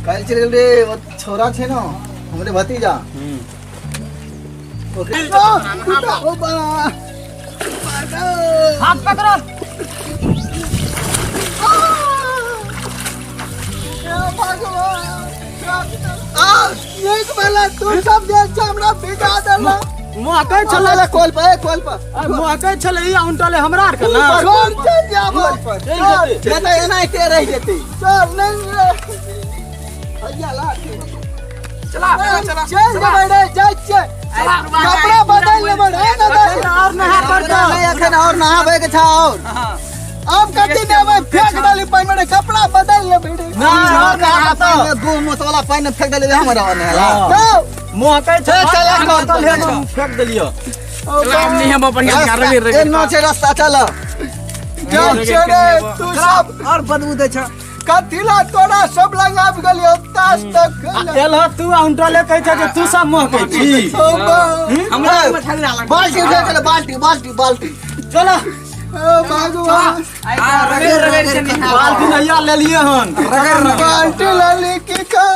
कल चल रे वो छोरा छे ना हमरे भतीजा ओके ओ बा हाथ पकड़ो एक बेला तू सब देख हमरा बिगा देला मोहकै चला छले कॉल पे मोहकै छले ई उंटले हमरा आर के ना कौन चल जा कॉल पर ये तो एना के रह जेती चल नहीं भैया ला चला चल बड़े जाय कपड़ा बदल ले बड़े और नहा कर दो नहीं अखन और नहावे के था और अब कति ने में फेंक डाली पानी में कपड़ा बदल ले बेटे ना और नहा तो दो मुंह वाला पानी फेंक डाली हमरा ने मोहकै चल तो ले फेंक देलियो चला हम नहीं हम बढ़िया कर रहे ए नो से रास्ता चल जब चले तू सब और बदबू दे छ कथिला तोरा सब लंग आब गेलियो तास तक एल तू उंटले कहै छ जे तू सब मोहकै छी हमरा बाल्टी उठा चल बाल्टी चलो ओ भगवान रगड़ से नहीं बाल्टी नैया ले लिए हन बाल्टी लाली की का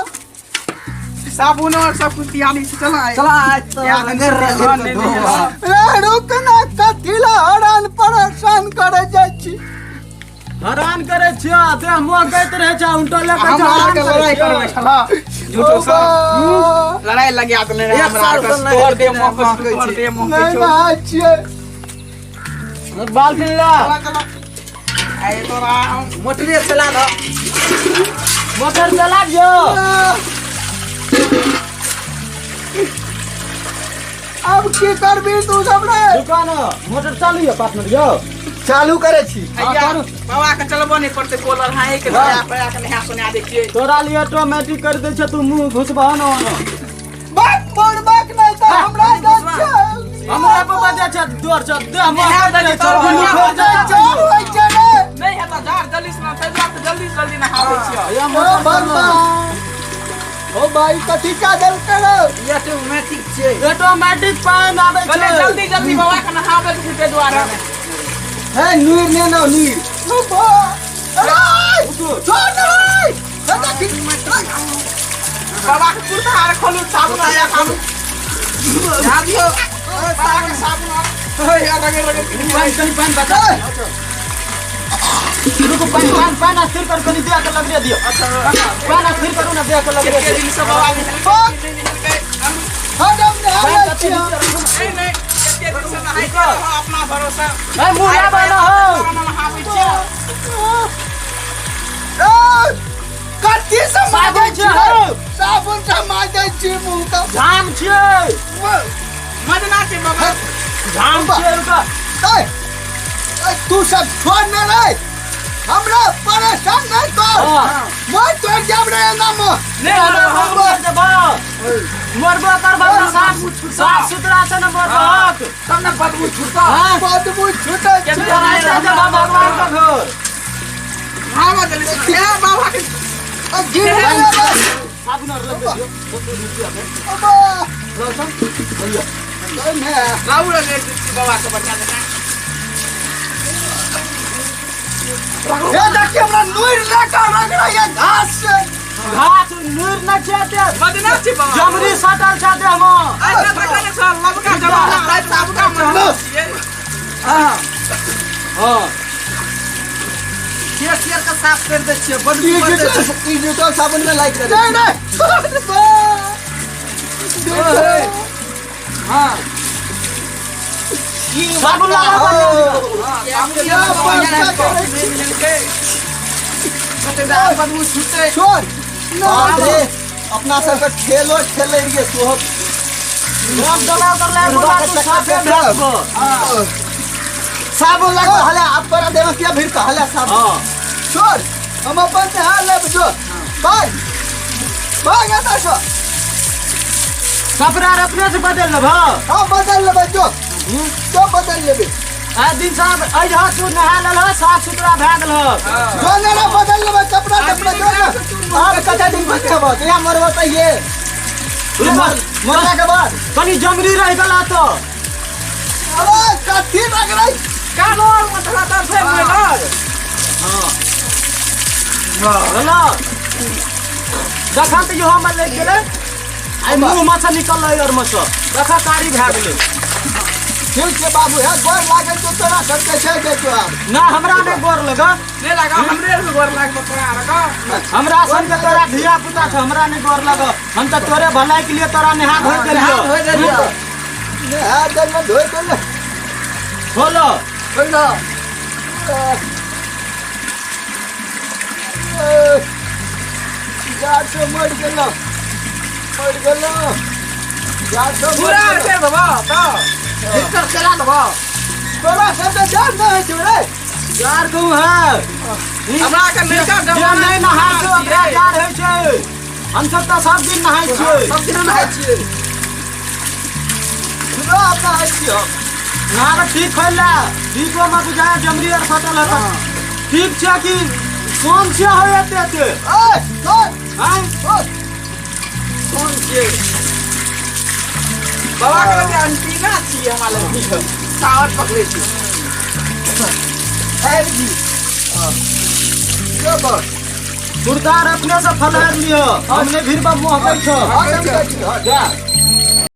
साबुन और सब कुछ तैयारी से चला रुक ना कथिला हरान परेशान करे जाइ छी हैरान करे छिया दे मोहकैत रहे छ उंटले कहै हम के लड़ाई छ करबै छला झूठो सब लड़ाई लगिया त नहीं हमरा तोड़ दे नहीं ना छिए बाल्टी ला आई तोरा मोटरे चला दो मोटर चला जो अब की करबी तू सब रे दुकान मोटर चालू है पार्टनर यो चालू करे छी भैया बाबा के चलबो नहीं पड़ते कोलर हां एक नया पैरा के नहा सुना देखिए तोरा लिए ऑटोमेटिक कर दे छ तू मुंह घुसबा न बात बोलबाक नहीं त हमरा दस हमरा पे बजा छ दूर छ दे हम दे चल होय छै रे नहीं है जार जल्दी से ना जल्दी नहावे छियो या ओ मोटर भगवान ओ भाई कथी का दल करो ये तो मैं ठीक छे ऑटोमेटिक पानी आवे छ जल्दी बाबा के नहावे के द्वारा है नीर ने नो नीर ओ बा अरे छोड़ रे दादा ठीक बाबा के कुर्ता हार खोलू साबुन आया खालू जा दियो बाबा के साबुन ओए यार लगे पानी बता रुको पानी स्थिर कर कनी दिया के लग दियो अच्छा पानी स्थिर करू ना दिया के लग के दिन से बाबा हम ने हाल छिया नहीं नहीं के दिन से नहाई कर अपना भरोसा ए मुंह बना हो नहावे छियो कथी से माजे छी साबुन से माजे छी मुंह का झाम छिए मदना के बाबा झाम छिए का तू सब छोड़ न रे हमरा परेशान नहीं कर मैं तो जब रे नाम ले हम मर जबा मरबा करबा साफ सुथरा से न मरबा तब न बदबू छूटा बदबू छूटे के जरा जबा भगवान का घर हां जल्दी से बाबा के साबुन और लग दियो अबा लाऊ रे बाबा के बचा देना ये देखिए हमरा नूर लगा रख रहा है घास घास नूर न चाहते मदना छी बाबा जमरी सटल चाहते हम ऐसा तक ने साल लबका जमाना है साबका मन छिए हां हां केयर का साफ कर दे छिए बदबू ई जो साबुन में लाइक कर नहीं हां साबुन लगा बदबू छूटे छोड़ अपना सब का खेलो खेले रहिए तो हम डला कर ले बोला तो साफे भेजबो साबुन लगा हले आप पर देवा क्या भीड़ का हले साबुन छोड़ हम अपन से हाल ले जो भाग आता सो कपड़ा अपने से बदल ले हां बदल ले जो बदल लेबे आ दिन साहब आज हाथ तू नहा लेल साफ सुथरा भ गेल जो ना बदल लेबे कपड़ा जो आप कता दिन बचे हो या मरबो त ये मरला के बाद कनी जमरी रह गेला तो अरे कथी लग रही कालो मतलब त फेर में हां हेलो देखा तो यो हमर ले गेले आई मुंह में से निकल रही और मस देखा कारी भए गेले ठीक छै बाबू है गोर लागल तो तोरा सबके छै देखो आब ना हमरा ने गोर लगा नहीं लगा हमरे भी गोर लाग पकड़ा रखा हमरा सन के तोरा धिया पुता छ हमरा ने गोर लगा हम तो तोरे भलाई के लिए तोरा नेहा धोइ देलियो धोइ देलियो ने हाथ दर में धोइ देले बोलो बोलो यार तो मर गेलो यार तो पूरा के बाबा तो इधर चला दबा तोरा सब तो जान नहीं छौ रे यार तू है हमरा के लड़का जे नहीं नहाय छै ओकरा यार होइ छै हम सब तो सब दिन नहाय छियै सब दिन नहाय छियै सुनो अपना है छियो ना ठीक होला ठीक में बुझाया जमरी और फटल है ठीक छै कि कौन से होय एते ओए कौन हैं कौन छियै बाबा के लगे अंटीना छियै हमरा लगे टावर पकड़े छी है जी जो बस सुरदार अपने से फलहर लियो हमने फिर मुंह पे छो हां जा